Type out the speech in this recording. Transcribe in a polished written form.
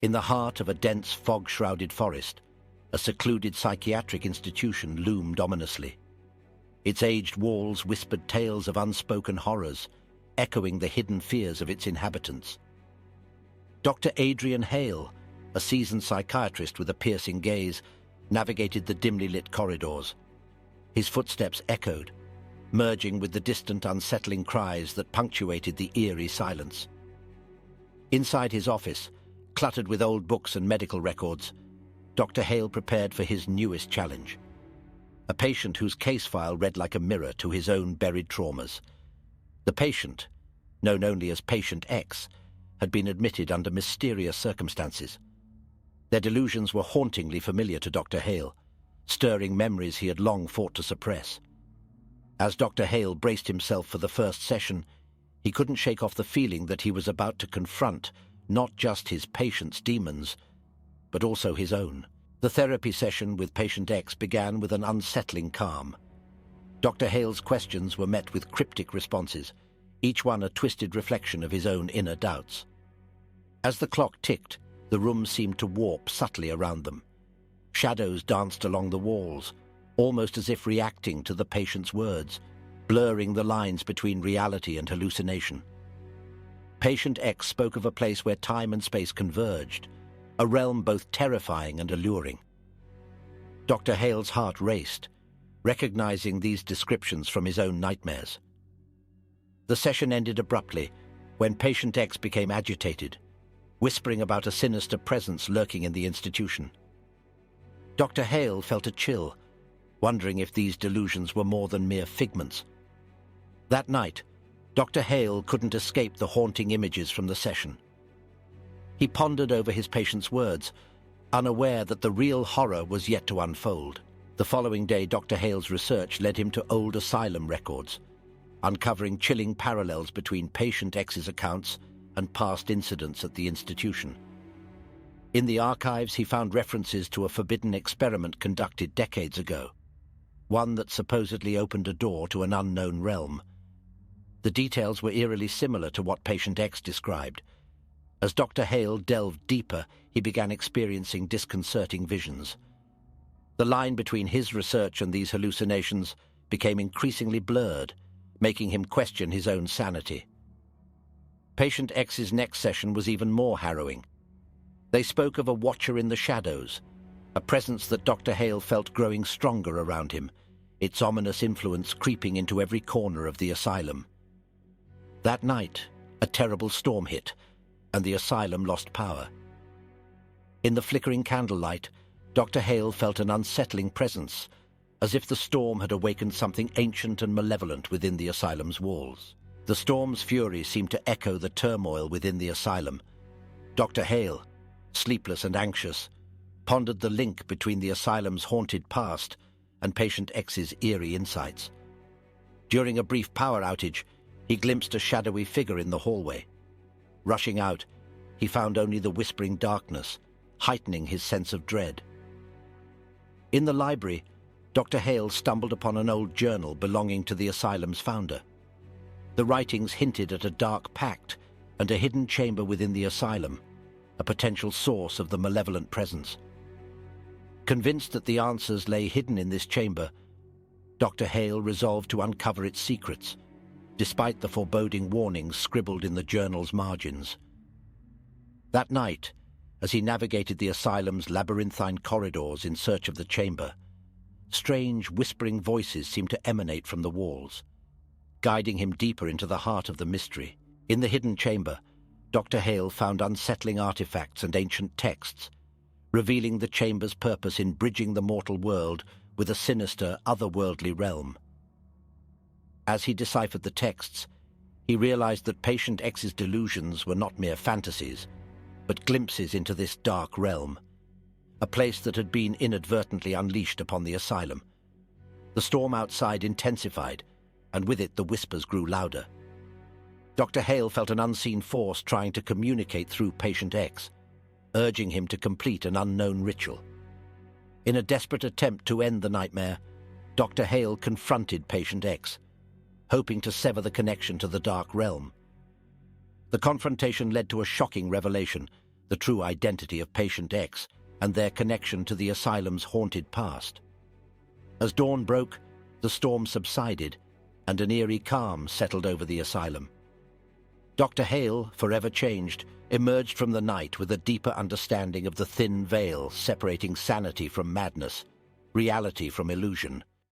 In the heart of a dense, fog-shrouded forest, a secluded psychiatric institution loomed ominously. Its aged walls whispered tales of unspoken horrors, echoing the hidden fears of its inhabitants. Dr. Adrian Hale, a seasoned psychiatrist with a piercing gaze, navigated the dimly lit corridors. His footsteps echoed, merging with the distant, unsettling cries that punctuated the eerie silence. Inside his office, cluttered with old books and medical records, Dr. Hale prepared for his newest challenge. A patient whose case file read like a mirror to his own buried traumas. The patient, known only as Patient X, had been admitted under mysterious circumstances. Their delusions were hauntingly familiar to Dr. Hale, stirring memories he had long fought to suppress. As Dr. Hale braced himself for the first session, he couldn't shake off the feeling that he was about to confront not just his patient's demons, but also his own. The therapy session with Patient X began with an unsettling calm. Dr. Hale's questions were met with cryptic responses, each one a twisted reflection of his own inner doubts. As the clock ticked, the room seemed to warp subtly around them. Shadows danced along the walls, almost as if reacting to the patient's words, blurring the lines between reality and hallucination. Patient X spoke of a place where time and space converged, a realm both terrifying and alluring. Dr. Hale's heart raced, recognizing these descriptions from his own nightmares. The session ended abruptly when Patient X became agitated, whispering about a sinister presence lurking in the institution. Dr. Hale felt a chill, wondering if these delusions were more than mere figments. That night, Dr. Hale couldn't escape the haunting images from the session. He pondered over his patient's words, unaware that the real horror was yet to unfold. The following day, Dr. Hale's research led him to old asylum records, uncovering chilling parallels between Patient X's accounts and past incidents at the institution. In the archives, he found references to a forbidden experiment conducted decades ago, one that supposedly opened a door to an unknown realm. The details were eerily similar to what Patient X described. As Dr. Hale delved deeper, he began experiencing disconcerting visions. The line between his research and these hallucinations became increasingly blurred, making him question his own sanity. Patient X's next session was even more harrowing. They spoke of a watcher in the shadows, a presence that Dr. Hale felt growing stronger around him, its ominous influence creeping into every corner of the asylum. That night, a terrible storm hit, and the asylum lost power. In the flickering candlelight, Dr. Hale felt an unsettling presence, as if the storm had awakened something ancient and malevolent within the asylum's walls. The storm's fury seemed to echo the turmoil within the asylum. Dr. Hale, sleepless and anxious, pondered the link between the asylum's haunted past and Patient X's eerie insights. During a brief power outage, he glimpsed a shadowy figure in the hallway. Rushing out, he found only the whispering darkness, heightening his sense of dread. In the library, Dr. Hale stumbled upon an old journal belonging to the asylum's founder. The writings hinted at a dark pact and a hidden chamber within the asylum, a potential source of the malevolent presence. Convinced that the answers lay hidden in this chamber, Dr. Hale resolved to uncover its secrets, despite the foreboding warnings scribbled in the journal's margins. That night, as he navigated the asylum's labyrinthine corridors in search of the chamber, strange whispering voices seemed to emanate from the walls, guiding him deeper into the heart of the mystery. In the hidden chamber, Dr. Hale found unsettling artifacts and ancient texts, revealing the chamber's purpose in bridging the mortal world with a sinister, otherworldly realm. As he deciphered the texts, he realized that Patient X's delusions were not mere fantasies, but glimpses into this dark realm, a place that had been inadvertently unleashed upon the asylum. The storm outside intensified, and with it the whispers grew louder. Dr. Hale felt an unseen force trying to communicate through Patient X, urging him to complete an unknown ritual. In a desperate attempt to end the nightmare, Dr. Hale confronted Patient X, hoping to sever the connection to the dark realm. The confrontation led to a shocking revelation, the true identity of Patient X and their connection to the asylum's haunted past. As dawn broke, the storm subsided, and an eerie calm settled over the asylum. Dr. Hale, forever changed, emerged from the night with a deeper understanding of the thin veil separating sanity from madness, reality from illusion,